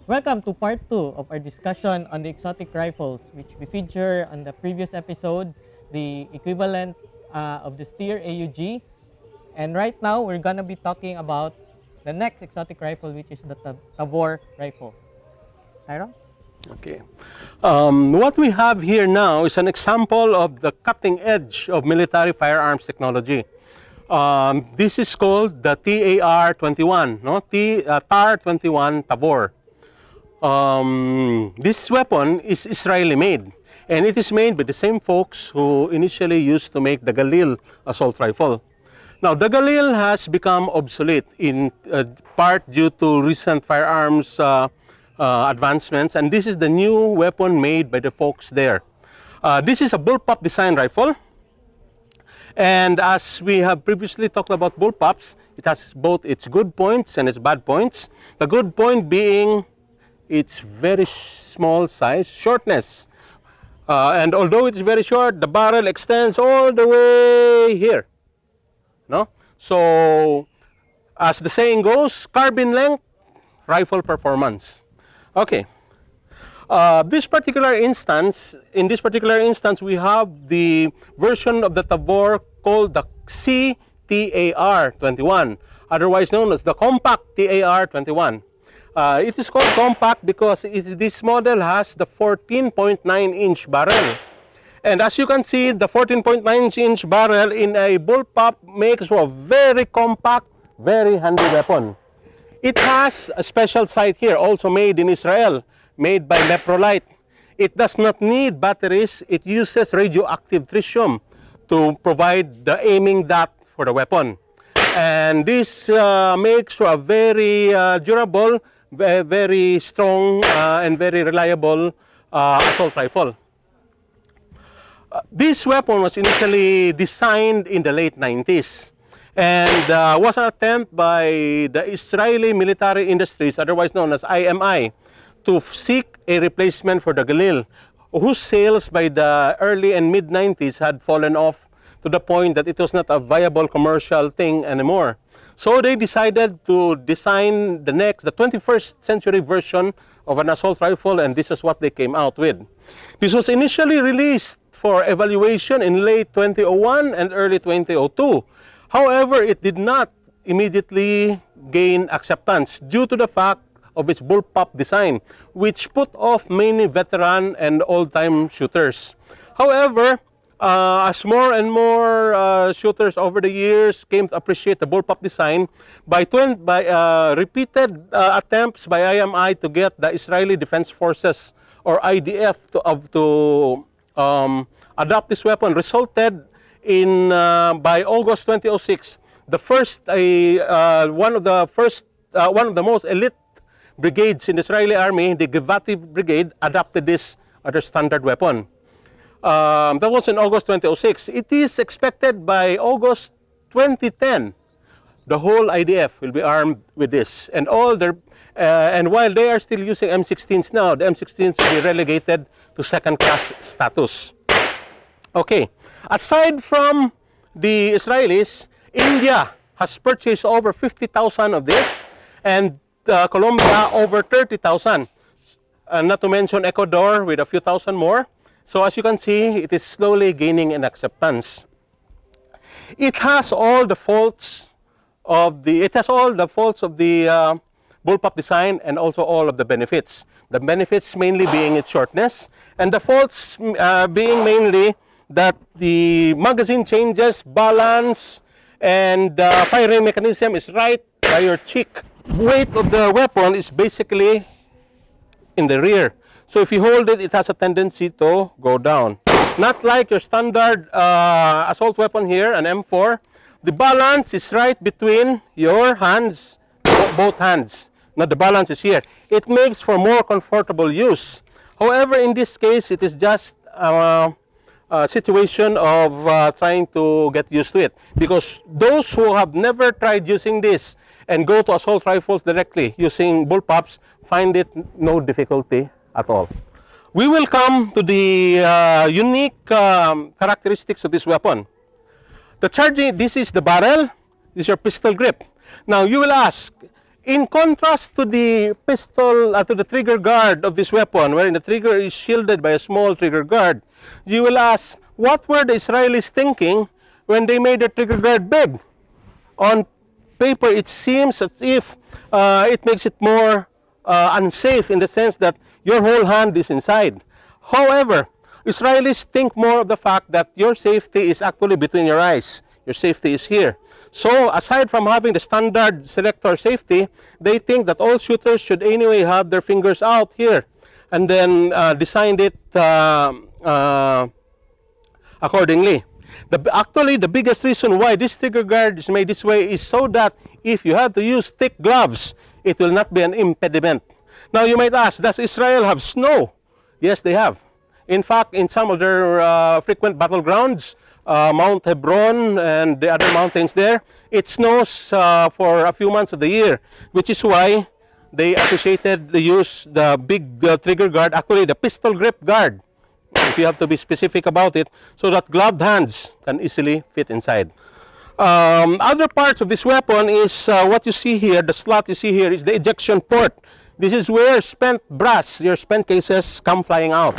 Welcome to part 2 of our discussion on the exotic rifles, which we feature on the previous episode, the equivalent of the Steyr AUG. And right now, we're gonna be talking about the next exotic rifle, which is the Tavor rifle. Tyron? Okay. What we have here now is an example of the cutting edge of military firearms technology. This is called the TAR-21, no? TAR-21 Tavor. This weapon is Israeli made, and it is made by the same folks who initially used to make the Galil assault rifle. Now, the Galil has become obsolete in part due to recent firearms advancements, and this is the new weapon made by the folks there. This is a bullpup design rifle, and as we have previously talked about bullpups, it has both its good points and its bad points. The good point being its very small size, shortness. And although it's very short, the barrel extends all the way here. No? So, as the saying goes, carbine length, rifle performance. Okay. In this particular instance, we have the version of the Tavor called the CTAR-21, otherwise known as the compact TAR-21. It is called compact because this model has the 14.9-inch barrel. And as you can see, the 14.9-inch barrel in a bullpup makes for a very compact, very handy weapon. It has a special sight here, also made in Israel, made by Leprolite. It does not need batteries. It uses radioactive tritium to provide the aiming dot for the weapon. And this makes for a very durable, very strong, and very reliable assault rifle. This weapon was initially designed in the late 90s and was an attempt by the Israeli military industries, otherwise known as IMI, to seek a replacement for the Galil, whose sales by the early and mid-90s had fallen off to the point that it was not a viable commercial thing anymore. So they decided to design the 21st century version of an assault rifle, and this is what they came out with. This was initially released for evaluation in late 2001 and early 2002. However, it did not immediately gain acceptance due to the fact of its bullpup design, which put off many veteran and old-time shooters. However, as more and more shooters over the years came to appreciate the bullpup design, by repeated attempts by IMI to get the Israeli Defense Forces, or IDF, to adopt this weapon, resulted in, by August 2006, one of the most elite brigades in the Israeli army, the Givati Brigade, adopted this as their standard weapon. That was in August 2006. It is expected by August 2010, the whole IDF will be armed with this. And and while they are still using M16s now, the M16s will be relegated to second-class status. Okay, aside from the Israelis, India has purchased over 50,000 of this, and Colombia over 30,000. Not to mention Ecuador with a few thousand more. So as you can see, it is slowly gaining in acceptance. It has all the faults of the bullpup design and also all of the benefits. The benefits mainly being its shortness, and the faults being mainly that the magazine changes, balance, and firing mechanism is right by your cheek. Weight of the weapon is basically in the rear. So if you hold it, it has a tendency to go down. Not like your standard assault weapon here, an M4. The balance is right between your hands, both hands. Now the balance is here. It makes for more comfortable use. However, in this case, it is just a situation of trying to get used to it. Because those who have never tried using this and go to assault rifles directly using bullpups find it no difficulty at all. We will come to the unique characteristics of this weapon. This is the barrel, this is your pistol grip. Now you will ask, In contrast to the pistol, to the trigger guard of this weapon, wherein the trigger is shielded by a small trigger guard, you will ask, what were the Israelis thinking when they made the trigger guard big? On paper, it seems as if it makes it more unsafe in the sense that your whole hand is inside. However, Israelis think more of the fact that your safety is actually between your eyes. Your safety is here. So, aside from having the standard selector safety, they think that all shooters should anyway have their fingers out here, and then designed it accordingly. Actually, the biggest reason why this trigger guard is made this way is so that if you have to use thick gloves, it will not be an impediment. Now, you might ask, does Israel have snow? Yes, they have. In fact, in some of their frequent battlegrounds, Mount Hebron and the other mountains there, it snows for a few months of the year, which is why they appreciated the big trigger guard, actually the pistol grip guard, if you have to be specific about it, so that gloved hands can easily fit inside. Other parts of this weapon is what you see here, the slot you see here is the ejection port. This is where spent brass, your spent cases, come flying out.